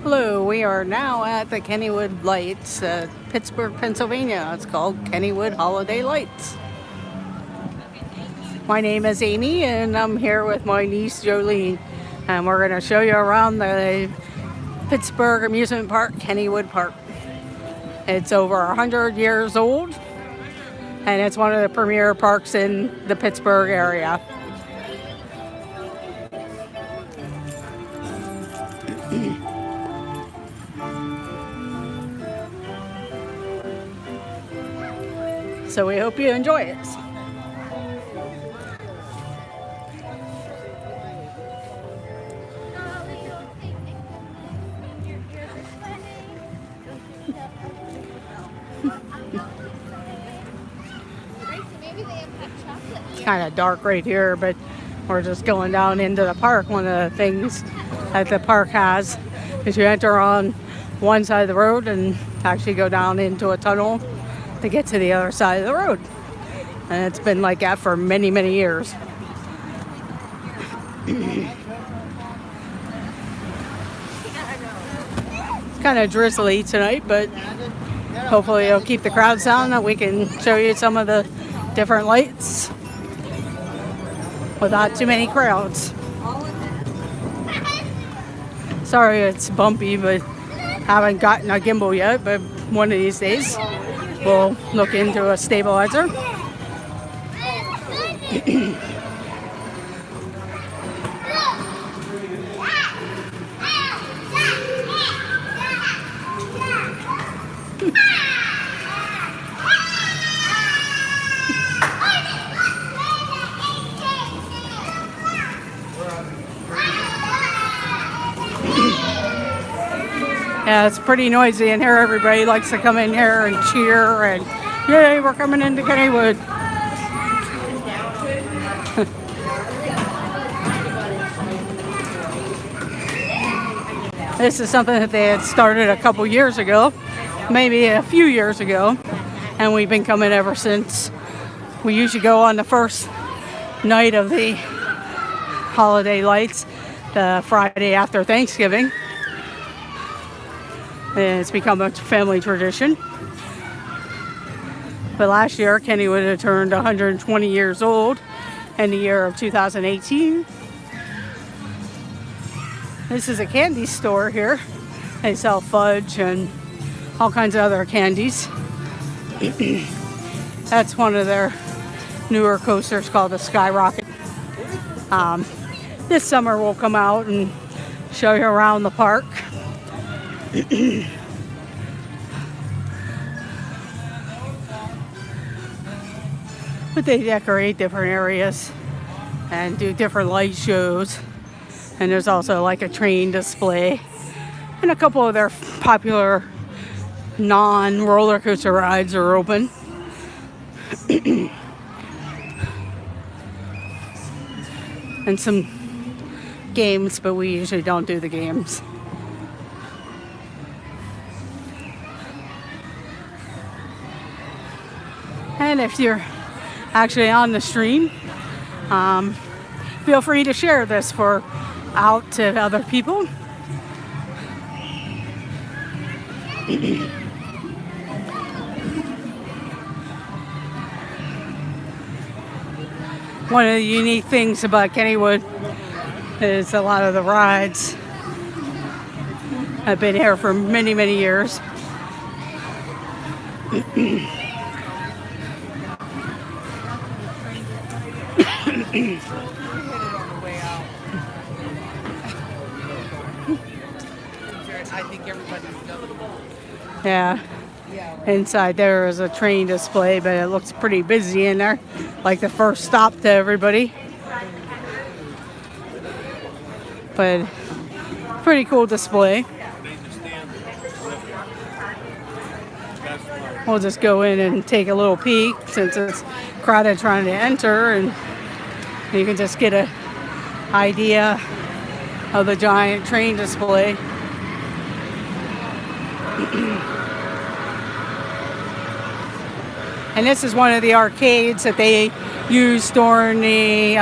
Hello, we are now at the Kennywood Lights, Pittsburgh, Pennsylvania. It's called Kennywood Holiday Lights. My name is Amy and I'm here with my niece Jolene, and we're going to show you around the Pittsburgh Amusement Park, Kennywood Park. It's over 100 years old and it's one of the premier parks in the Pittsburgh area. So we hope you enjoy it. It's kind of dark right here, but we're just going down into the park. One of the things that the park has is you enter on one side of the road and actually go down into a tunnel to get to the other side of the road. And it's been like that for many, many years. It's kind of drizzly tonight, but hopefully it'll keep the crowds down that we can show you some of the different lights without too many crowds. Sorry it's bumpy, but haven't gotten a gimbal yet, but one of these days we'll look into a stabilizer. Yeah, it's pretty noisy in here. Everybody likes to come in here and cheer and yay, we're coming into Kennywood. This is something that they had started a couple years ago, maybe a few years ago, and we've been coming ever since. We usually go on the first night of the holiday lights, the Friday after Thanksgiving. And it's become a family tradition. But last year, Kennywood had turned 120 years old in the year of 2018. This is a candy store here. They sell fudge and all kinds of other candies. That's one of their newer coasters called the Skyrocket. This summer we'll come out and show you around the park. But they decorate different areas and do different light shows. And there's also like a train display and a couple of their popular non-roller coaster rides are open. And some games, but we usually don't do the games. And if you're actually on the stream, feel free to share this out to other people. One of the unique things about Kennywood is a lot of the rides have been here for many, many years. Yeah, inside there is a train display, but it looks pretty busy in there, like the first stop to everybody. But pretty cool display. We'll just go in and take a little peek since it's crowded trying to enter, and you can just get an idea of the giant train display. And this is one of the arcades that they use during the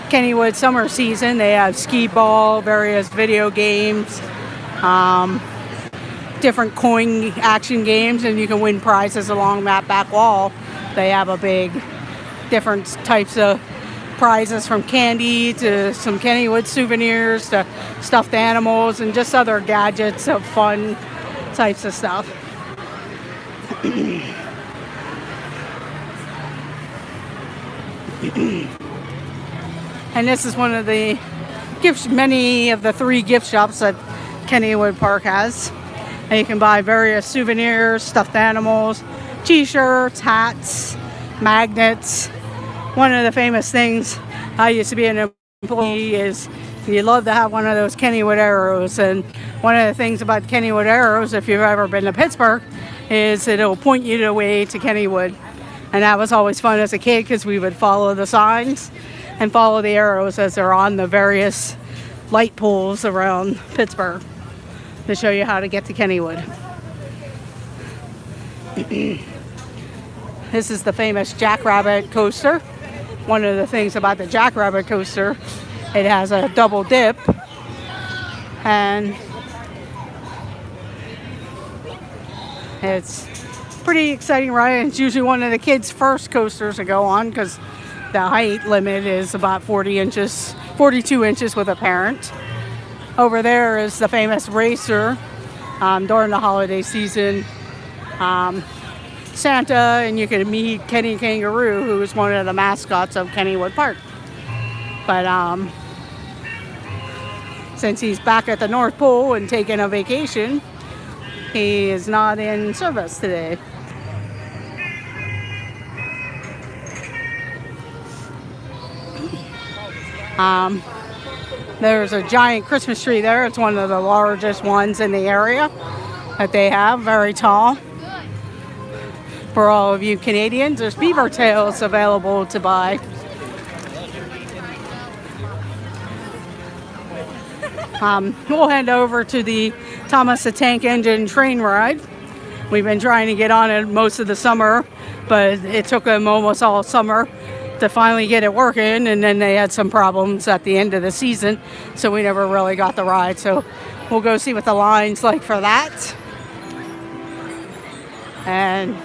Kennywood summer season. They have skee ball, various video games, different coin action games, and you can win prizes along that back wall. They have a big different types of prizes, from candy to some Kennywood souvenirs to stuffed animals and just other gadgets of fun types of stuff. And this is one of the many of the 3 gift shops that Kennywood Park has. And you can buy various souvenirs, stuffed animals, t-shirts, hats, magnets. One of the famous things, I used to be an employee, is you love to have one of those Kennywood arrows. And one of the things about Kennywood arrows, if you've ever been to Pittsburgh, is it'll point you the way to Kennywood. And that was always fun as a kid, because we would follow the signs and follow the arrows as they're on the various light poles around Pittsburgh to show you how to get to Kennywood. This is the famous Jackrabbit coaster. One of the things about the Jackrabbit coaster, it has a double dip, and it's pretty exciting ride. It's usually one of the kids' first coasters to go on, because the height limit is about 42 inches with a parent. Over there is the famous racer during the holiday season. Santa, and you can meet Kenny Kangaroo, who is one of the mascots of Kennywood Park. But since he's back at the North Pole and taking a vacation, he is not in service today. There's a giant Christmas tree there. It's one of the largest ones in the area that they have, very tall. For all of you Canadians, there's beaver tails available to buy. We'll head over to the Thomas the Tank Engine train ride. We've been trying to get on it most of the summer, but it took them almost all summer to finally get it working, and then they had some problems at the end of the season, so we never really got the ride. So we'll go see what the line's like for that, and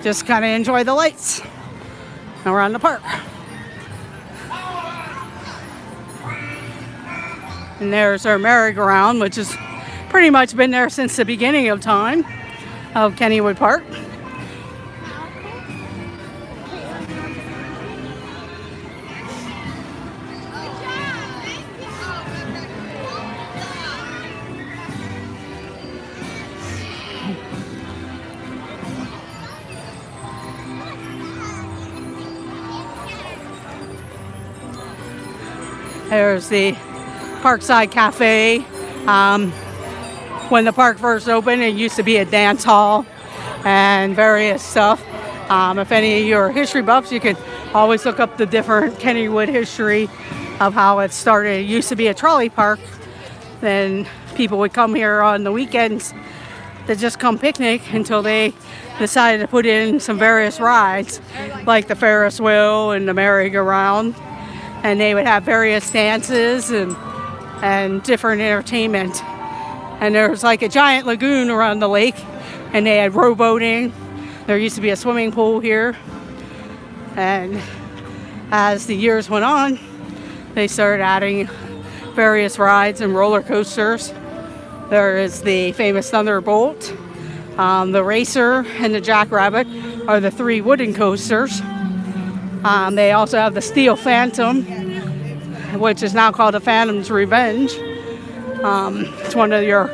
just kind of enjoy the lights around the park. And there's our merry-go-round, which has pretty much been there since the beginning of time of Kennywood Park. There's the Parkside Cafe. When the park first opened, it used to be a dance hall and various stuff. If any of you are history buffs, you can always look up the different Kennywood history of how it started. It used to be a trolley park. Then people would come here on the weekends to just come picnic until they decided to put in some various rides, like the Ferris wheel and the merry-go-round. And they would have various dances and different entertainment. And there was like a giant lagoon around the lake, and they had rowboating. There used to be a swimming pool here. And as the years went on, they started adding various rides and roller coasters. There is the famous Thunderbolt, the Racer, and the Jackrabbit are the 3 wooden coasters. They also have the Steel Phantom, which is now called the Phantom's Revenge. It's one of your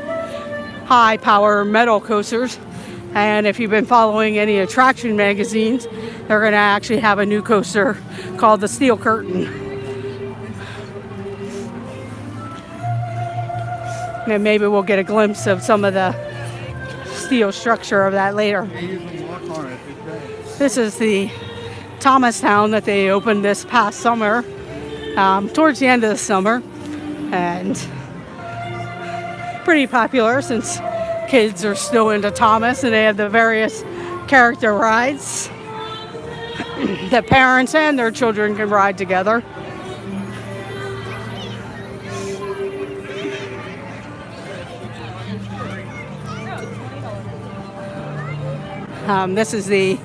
high-power metal coasters. And if you've been following any attraction magazines, they're going to actually have a new coaster called the Steel Curtain. And maybe we'll get a glimpse of some of the steel structure of that later. This is the Thomastown that they opened this past summer, towards the end of the summer, and pretty popular since kids are still into Thomas, and they have the various character rides that parents and their children can ride together. This is the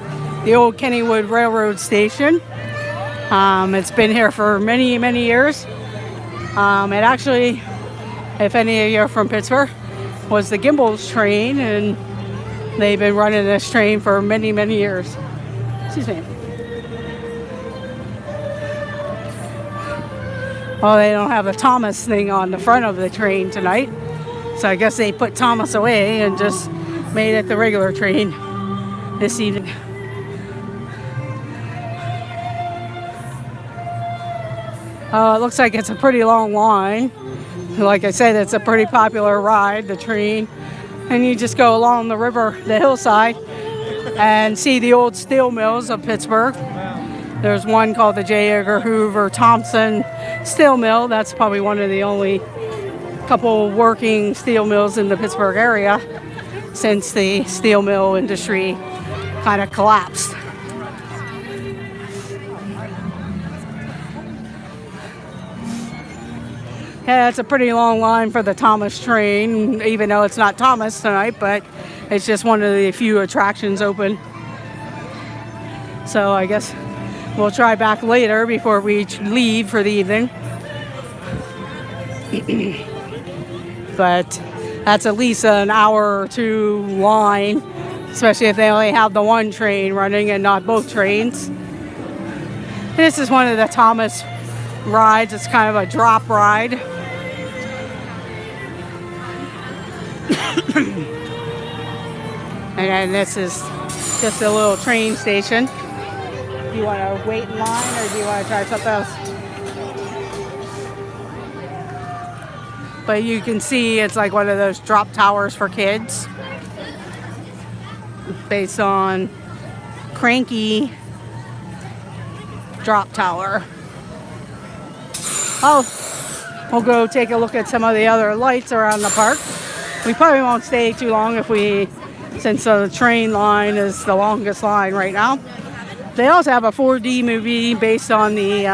old Kennywood Railroad Station. It's been here for many, many years. It actually, if any of you are from Pittsburgh, was the Gimbel's train, and they've been running this train for many, many years. Excuse me. Well, they don't have the Thomas thing on the front of the train tonight, so I guess they put Thomas away and just made it the regular train this evening. It looks like it's a pretty long line. Like I said, it's a pretty popular ride, the train. And you just go along the river, the hillside, and see the old steel mills of Pittsburgh. There's one called the J. Edgar Hoover Thompson Steel Mill. That's probably one of the only couple working steel mills in the Pittsburgh area since the steel mill industry kind of collapsed. Yeah, it's a pretty long line for the Thomas train, even though it's not Thomas tonight, but it's just one of the few attractions open. So I guess we'll try back later before we leave for the evening. But that's at least an hour or two line, especially if they only have the one train running and not both trains. This is one of the Thomas rides. It's kind of a drop ride. And then this is just a little train station. Do you want to wait in line or do you want to try something else? But you can see it's like one of those drop towers for kids based on Cranky Drop Tower. Oh, we'll go take a look at some of the other lights around the park. We probably won't stay too long since the train line is the longest line right now. They also have a 4D movie based on the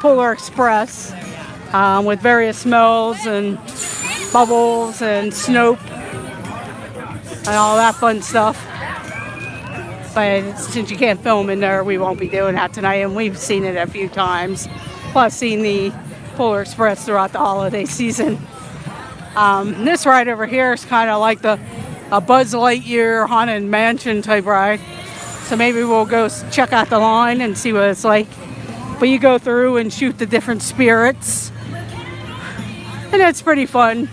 Polar Express with various smells and bubbles and Snope and all that fun stuff. But since you can't film in there, we won't be doing that tonight, and we've seen it a few times. Plus, seen the Polar Express throughout the holiday season. This ride over here is kind of like a Buzz Lightyear Haunted Mansion type ride. So maybe we'll go check out the line and see what it's like. But you go through and shoot the different spirits. And it's pretty fun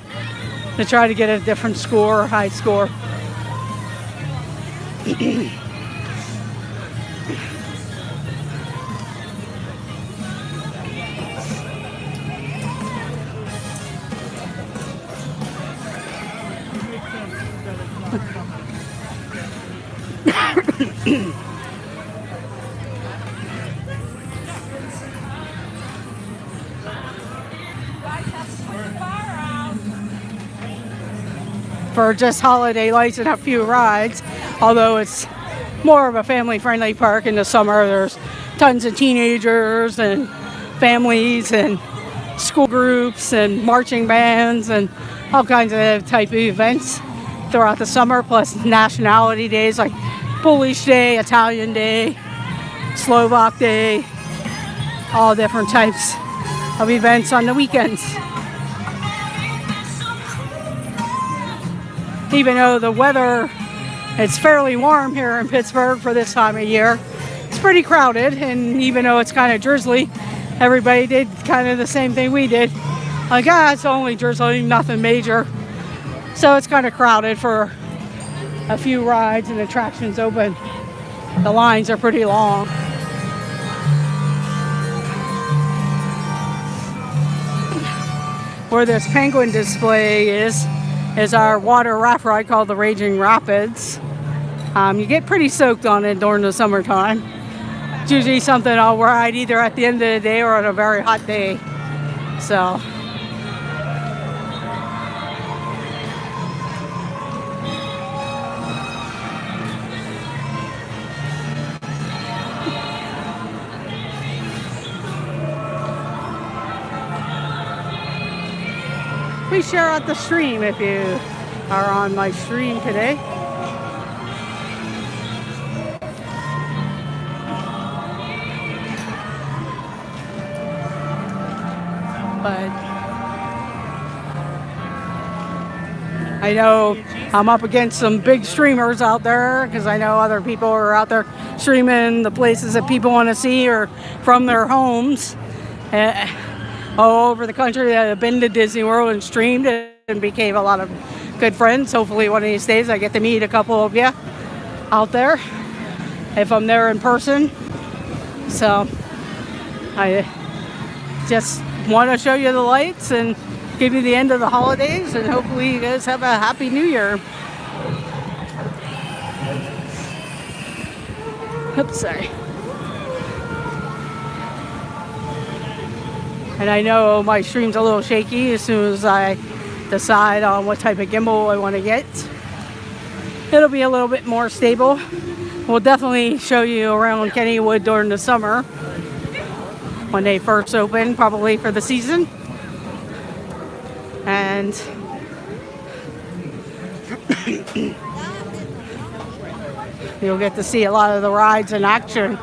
to try to get a different score, high score. For just holiday lights and a few rides, although it's more of a family-friendly park in the summer. There's tons of teenagers and families and school groups and marching bands and all kinds of type of events throughout the summer, plus nationality days like Polish Day, Italian Day, Slovak Day, all different types of events on the weekends. Even though the weather, it's fairly warm here in Pittsburgh for this time of year, it's pretty crowded, and even though it's kind of drizzly, everybody did kind of the same thing we did. Like, it's only drizzling, nothing major. So it's kind of crowded for a few rides and attractions open. The lines are pretty long. Where this penguin display is our water raft ride called the Raging Rapids. You get pretty soaked on it during the summertime. It's usually something I'll ride either at the end of the day or on a very hot day. So. Please share out the stream if you are on my stream today. But I know I'm up against some big streamers out there because I know other people are out there streaming the places that people want to see or from their homes all over the country that have been to Disney World and streamed and became a lot of good friends. Hopefully one of these days I get to meet a couple of you out there if I'm there in person. So I just want to show you the lights and give you the end of the holidays, and hopefully you guys have a happy new year. Oops, sorry. And I know my stream's a little shaky. As soon as I decide on what type of gimbal I want to get, it'll be a little bit more stable. We'll definitely show you around Kennywood during the summer when they first open, probably for the season. And you'll get to see a lot of the rides in action.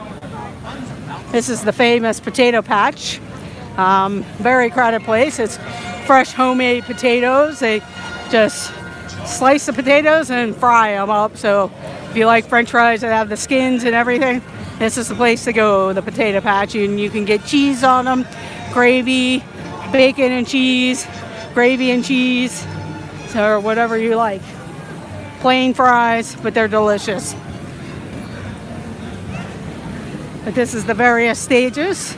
This is the famous potato patch. Very crowded place. It's fresh homemade potatoes. They just slice the potatoes and fry them up. So if you like French fries that have the skins and everything, this is the place to go, the potato patch. And you can get cheese on them, gravy, bacon and cheese, gravy and cheese, or whatever you like. Plain fries, but they're delicious. But this is the various stages.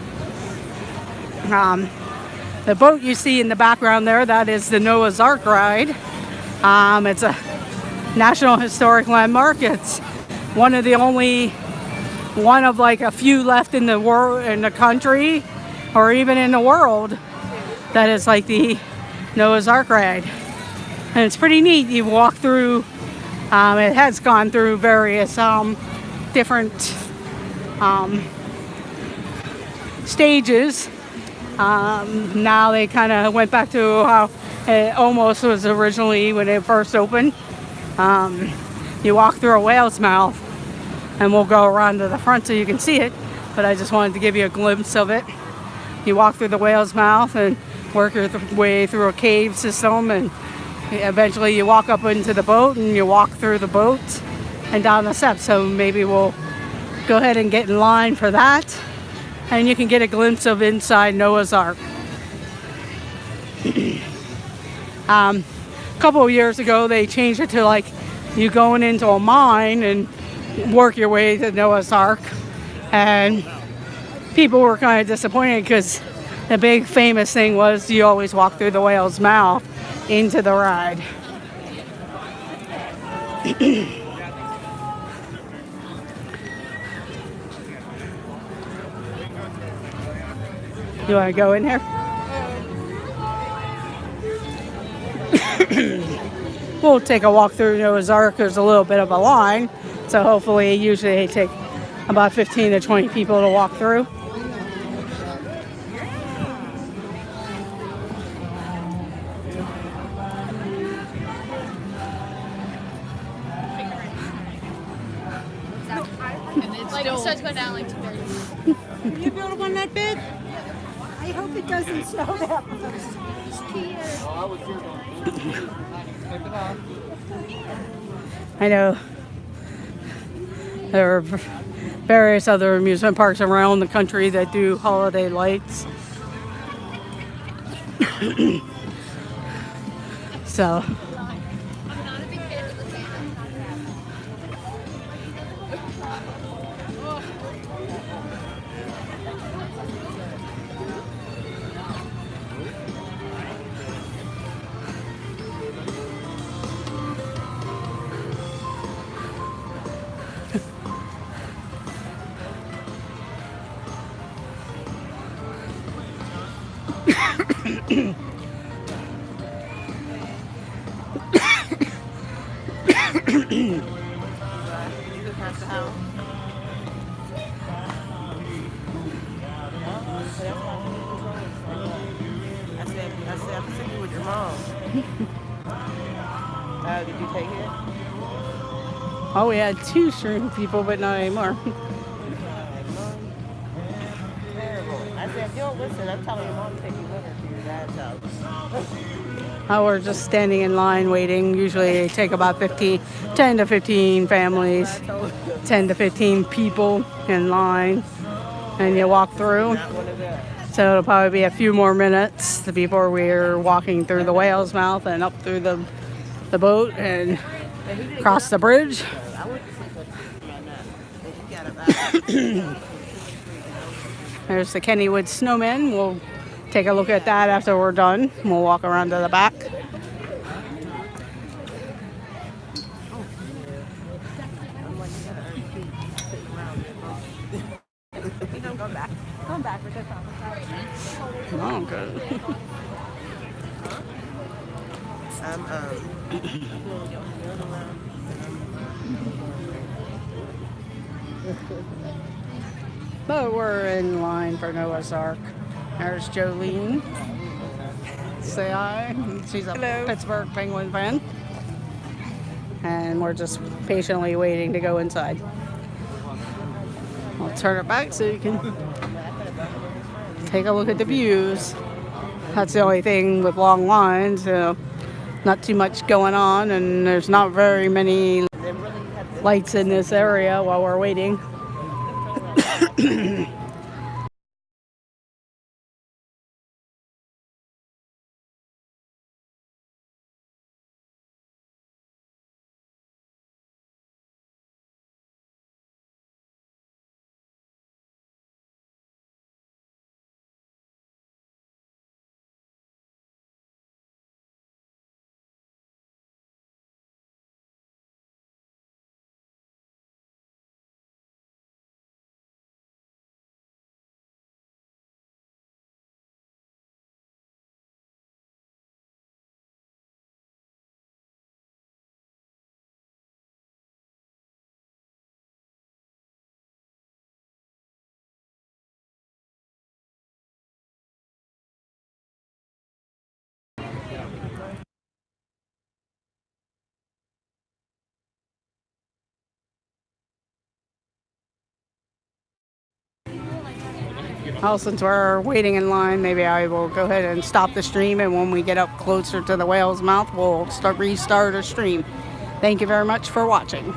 The boat you see in the background there, that is the Noah's Ark ride. It's a National Historic Landmark. It's one of like a few left in the world, in the country, or even in the world, that is like the Noah's Ark ride. And it's pretty neat. You walk through, it has gone through various different stages. Now they kind of went back to how it almost was originally when it first opened. You walk through a whale's mouth, and we'll go around to the front so you can see it, but I just wanted to give you a glimpse of it. You walk through the whale's mouth and work your way through a cave system, and eventually you walk up into the boat and you walk through the boat and down the steps. So maybe we'll go ahead and get in line for that, and you can get a glimpse of inside Noah's Ark. A couple of years ago they changed it to like you going into a mine and work your way to Noah's Ark, and people were kind of disappointed because the big famous thing was you always walk through the whale's mouth into the ride. You want to go in here? We'll take a walk through Noah's Ark. There's a little bit of a line, so hopefully usually they take about 15 to 20 people to walk through. Like it starts going down like 2 days. You build one that big? I hope it doesn't snow that much. I know there are various other amusement parks around the country that do holiday lights. So I said, I'm sitting with your mom. Oh, did you take it? Oh, we had 2 shrimp people, but not anymore. Terrible. I said, if you don't listen, I'm telling your mom to take you with her to your dad's house. Oh, we're just standing in line waiting. Usually they take about 10 to 15 families, 10 to 15 people in line, and you walk through. Not one of them. So it'll probably be a few more minutes before we're walking through the whale's mouth and up through the boat and across the bridge. I went to sleep on that. You got about There's the Kennywood snowman. We'll take a look at that after we're done. We'll walk around to the back. Come back. Come back. We're just on the side. Oh, good. But we're in line for Noah's Ark. There's Jolene. Say hi. She's a Pittsburgh Penguin fan. And we're just patiently waiting to go inside. I'll turn it back so you can take a look at the views. That's the only thing with long lines. Not too much going on, and there's not very many lights in this area while we're waiting. Well, since we're waiting in line, maybe I will go ahead and stop the stream, and when we get up closer to the whale's mouth, we'll restart a stream. Thank you very much for watching.